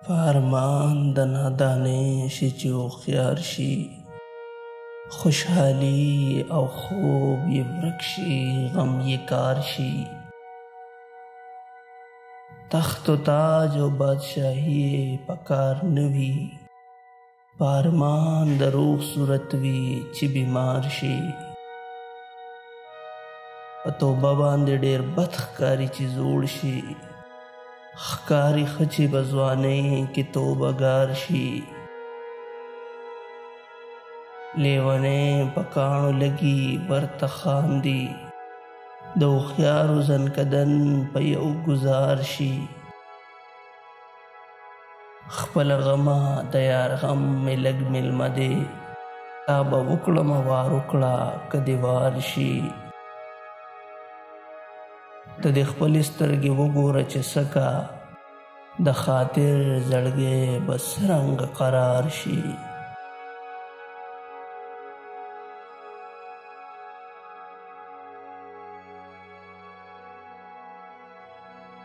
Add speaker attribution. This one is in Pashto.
Speaker 1: فرمان د نادانۍ شي چې هوښیار شي، خوشحالي او خوب یې ورک شي، غم یې کار شي. تخت و تاج او بادشاهي یې په کار نه وي، په ارمان د روغ صورت وي چې بیمار شي. په توبه باندې ډېر بد ښکاري چې زوړ شي، ښکاري ښه چې په ځوانۍ کې توبه ګار شي. لیونی په کاڼو لګي ورته خاندي، د هوښیارو زنکدن په یو ګزار شي. خپله غمه د یار غم مې لږ مېلمه دی، تا به وکړمه وار وکړه که دې وار شي. ته دې خپلې سترګې وګوره چې څکه، د خاطر زړګی به څرنګه قرار شي.